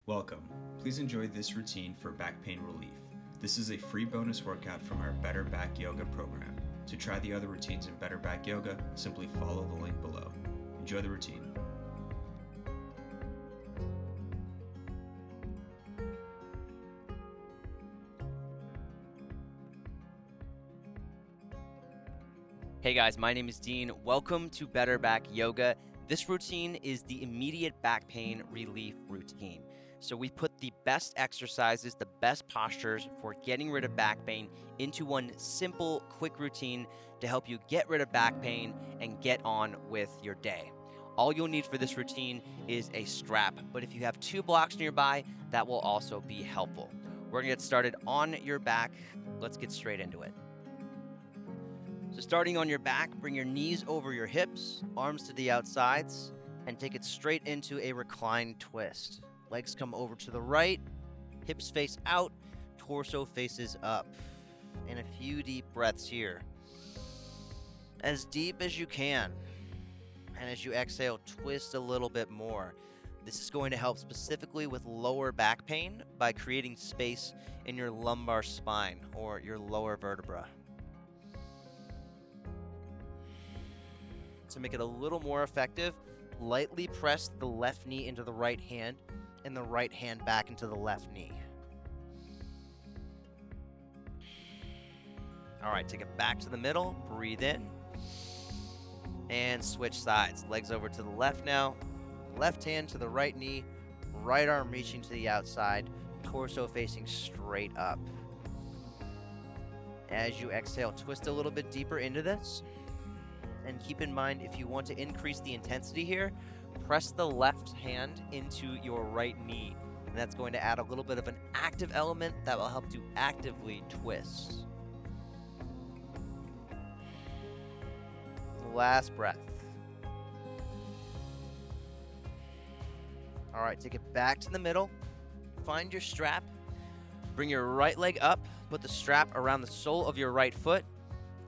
Welcome. Please enjoy this routine for back pain relief. This is a free bonus workout from our Better Back Yoga program. To try the other routines in Better Back Yoga, simply follow the link below. Enjoy the routine. Hey guys, my name is Dean. Welcome to Better Back Yoga. This routine is the immediate back pain relief routine. So we put the best exercises, the best postures for getting rid of back pain into one simple, quick routine to help you get rid of back pain and get on with your day. All you'll need for this routine is a strap, but if you have 2 blocks nearby, that will also be helpful. We're gonna get started on your back. Let's get straight into it. So starting on your back, bring your knees over your hips, arms to the outsides, and take it straight into a reclined twist. Legs come over to the right, hips face out, torso faces up. And a few deep breaths here. As deep as you can. And as you exhale, twist a little bit more. This is going to help specifically with lower back pain by creating space in your lumbar spine or your lower vertebra. To make it a little more effective, lightly press the left knee into the right hand and the right hand back into the left knee. All right, take it back to the middle, breathe in, and switch sides. Legs over to the left now, left hand to the right knee, right arm reaching to the outside, torso facing straight up. As you exhale, twist a little bit deeper into this. And keep in mind, if you want to increase the intensity here, press the left hand into your right knee. And that's going to add a little bit of an active element that will help to actively twist. Last breath. All right, take it back to the middle. Find your strap. Bring your right leg up. Put the strap around the sole of your right foot.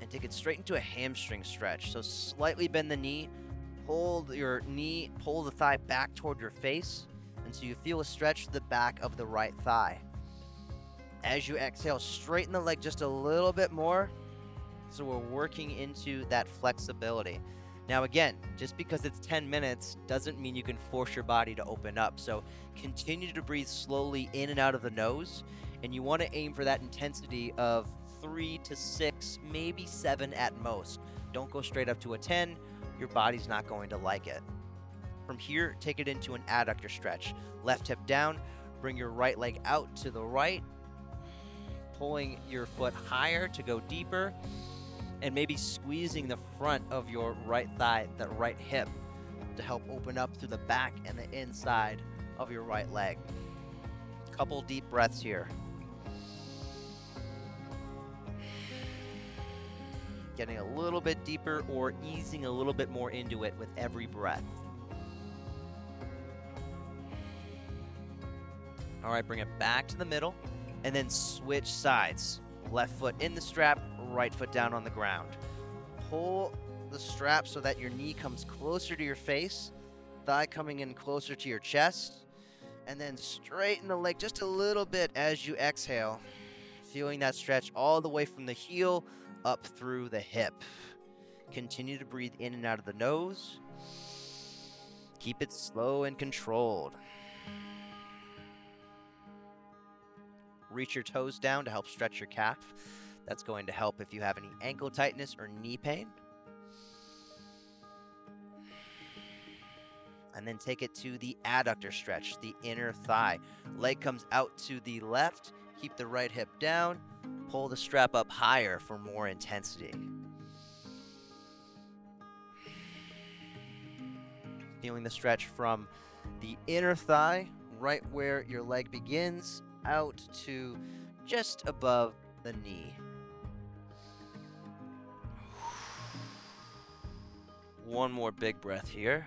And take it straight into a hamstring stretch. So slightly bend the knee, pull the thigh back toward your face, and so you feel a stretch to the back of the right thigh. As you exhale, straighten the leg just a little bit more, so we're working into that flexibility. Now again, just because it's 10 minutes doesn't mean you can force your body to open up. So continue to breathe slowly in and out of the nose, and you want to aim for that intensity of 3 to 6, maybe 7 at most. Don't go straight up to a 10. Your body's not going to like it. From here, take it into an adductor stretch. Left hip down, bring your right leg out to the right, pulling your foot higher to go deeper, and maybe squeezing the front of your right thigh, that right hip, to help open up through the back and the inside of your right leg. Couple deep breaths here. Getting a little bit deeper or easing a little bit more into it with every breath. All right, bring it back to the middle and then switch sides. Left foot in the strap, right foot down on the ground. Pull the strap so that your knee comes closer to your face, thigh coming in closer to your chest, and then straighten the leg just a little bit as you exhale, feeling that stretch all the way from the heel up through the hip. Continue to breathe in and out of the nose. Keep it slow and controlled. Reach your toes down to help stretch your calf. That's going to help if you have any ankle tightness or knee pain. And then take it to the adductor stretch, the inner thigh. Leg comes out to the left. Keep the right hip down. Pull the strap up higher for more intensity. Feeling the stretch from the inner thigh, right where your leg begins, out to just above the knee. One more big breath here.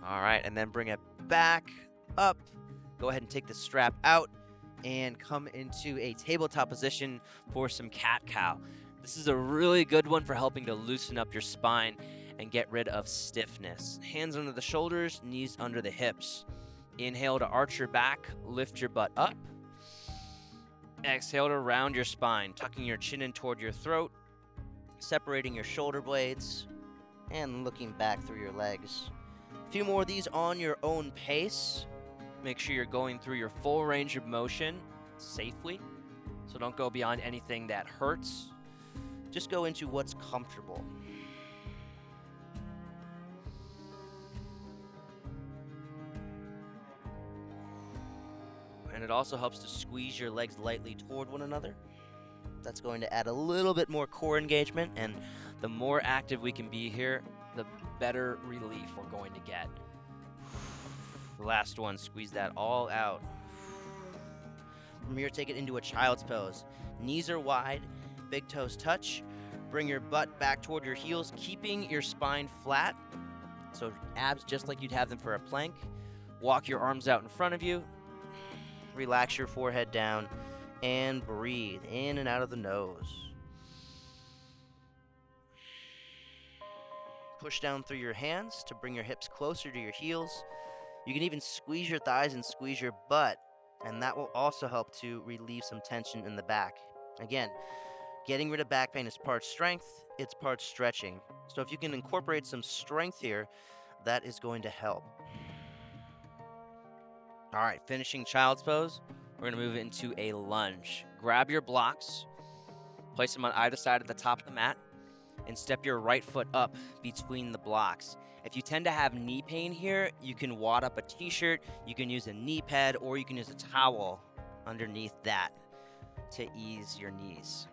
All right, and then bring it back up. Go ahead and take the strap out and come into a tabletop position for some CatCow. This is a really good one for helping to loosen up your spine and get rid of stiffness. Hands under the shoulders, knees under the hips. Inhale to arch your back, lift your butt up. Exhale to round your spine, tucking your chin in toward your throat, separating your shoulder blades, and looking back through your legs. A few more of these on your own pace. Make sure you're going through your full range of motion safely. So don't go beyond anything that hurts. Just go into what's comfortable. And it also helps to squeeze your legs lightly toward one another. That's going to add a little bit more core engagement, and the more active we can be here, the better relief we're going to get. The last one, squeeze that all out. From here, take it into a child's pose. Knees are wide, big toes touch. Bring your butt back toward your heels, keeping your spine flat. So abs just like you'd have them for a plank. Walk your arms out in front of you. Relax your forehead down and breathe in and out of the nose. Push down through your hands to bring your hips closer to your heels. You can even squeeze your thighs and squeeze your butt, and that will also help to relieve some tension in the back. Again, getting rid of back pain is part strength, it's part stretching. So if you can incorporate some strength here, that is going to help. All right, finishing child's pose, we're going to move into a lunge. Grab your blocks, place them on either side of the top of the mat, and step your right foot up between the blocks. If you tend to have knee pain here, you can wad up a t-shirt, you can use a knee pad, or you can use a towel underneath that to ease your knees.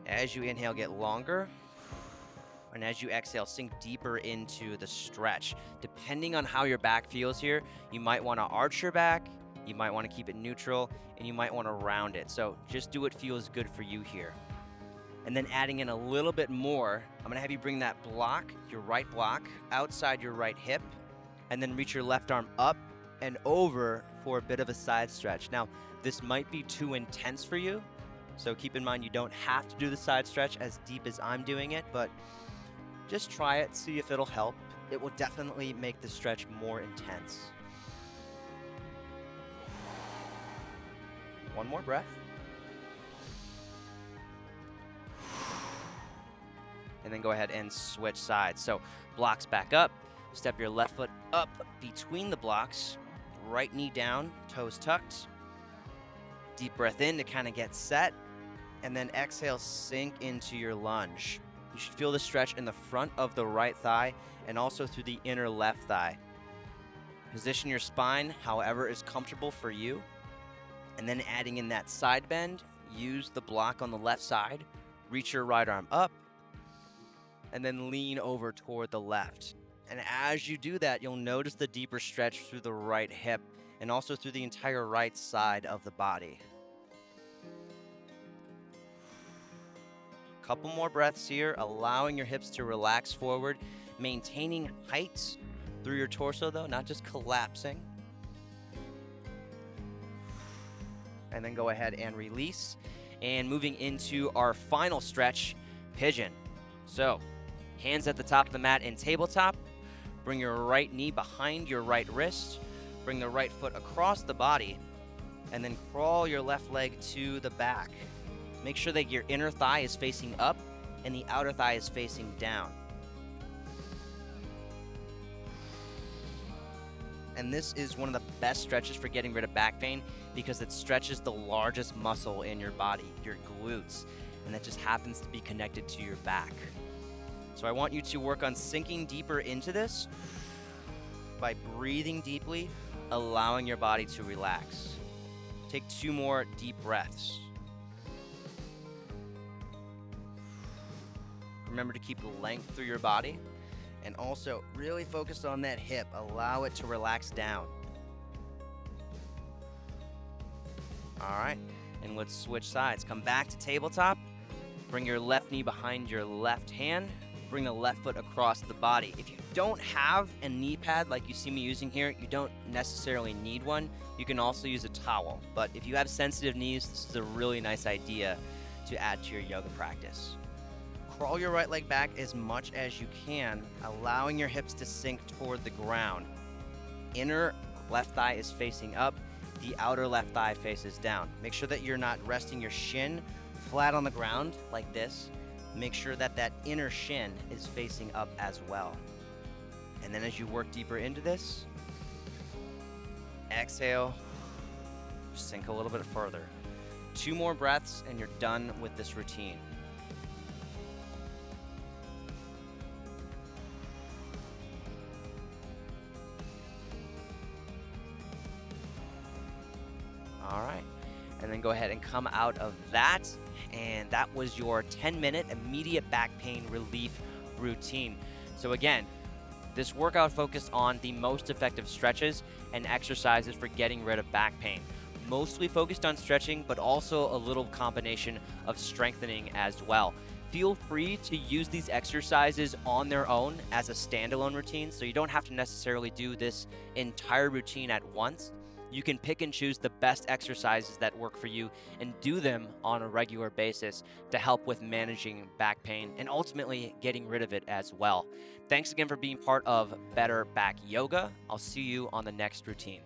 As you inhale, get longer. And as you exhale, sink deeper into the stretch. Depending on how your back feels here, you might want to arch your back, you might want to keep it neutral, and you might want to round it. So just do what feels good for you here. And then adding in a little bit more, I'm going to have you bring that block, your right block, outside your right hip, and then reach your left arm up and over for a bit of a side stretch. Now, this might be too intense for you, so keep in mind you don't have to do the side stretch as deep as I'm doing it, but just try it, see if it'll help. It will definitely make the stretch more intense. One more breath. And then go ahead and switch sides. So blocks back up, step your left foot up between the blocks, right knee down, toes tucked. Deep breath in to kind of get set, and then exhale, sink into your lunge. You should feel the stretch in the front of the right thigh and also through the inner left thigh. Position your spine however is comfortable for you. And then adding in that side bend, use the block on the left side, reach your right arm up, and then lean over toward the left. And as you do that, you'll notice the deeper stretch through the right hip and also through the entire right side of the body. Couple more breaths here, allowing your hips to relax forward, maintaining height through your torso though, not just collapsing. And then go ahead and release. And moving into our final stretch, Pigeon. So, hands at the top of the mat in tabletop. Bring your right knee behind your right wrist. Bring the right foot across the body. And then crawl your left leg to the back. Make sure that your inner thigh is facing up and the outer thigh is facing down. And this is one of the best stretches for getting rid of back pain because it stretches the largest muscle in your body, your glutes, and that just happens to be connected to your back. So I want you to work on sinking deeper into this by breathing deeply, allowing your body to relax. Take 2 more deep breaths. Remember to keep length through your body and also really focus on that hip. Allow it to relax down. All right, and let's switch sides. Come back to tabletop. Bring your left knee behind your left hand. Bring the left foot across the body. If you don't have a knee pad like you see me using here, you don't necessarily need one. You can also use a towel. But if you have sensitive knees, this is a really nice idea to add to your yoga practice. crawl your right leg back as much as you can, allowing your hips to sink toward the ground. Inner left thigh is facing up, the outer left thigh faces down. Make sure that you're not resting your shin flat on the ground like this. Make sure that that inner shin is facing up as well. And then as you work deeper into this, exhale, sink a little bit further. 2 more breaths and you're done with this routine. All right, and then go ahead and come out of that, and that was your 10-minute immediate back pain relief routine. So again, this workout focused on the most effective stretches and exercises for getting rid of back pain. Mostly focused on stretching, but also a little combination of strengthening as well. Feel free to use these exercises on their own as a standalone routine, so you don't have to necessarily do this entire routine at once. You can pick and choose the best exercises that work for you and do them on a regular basis to help with managing back pain and ultimately getting rid of it as well. Thanks again for being part of Better Back Yoga. I'll see you on the next routine.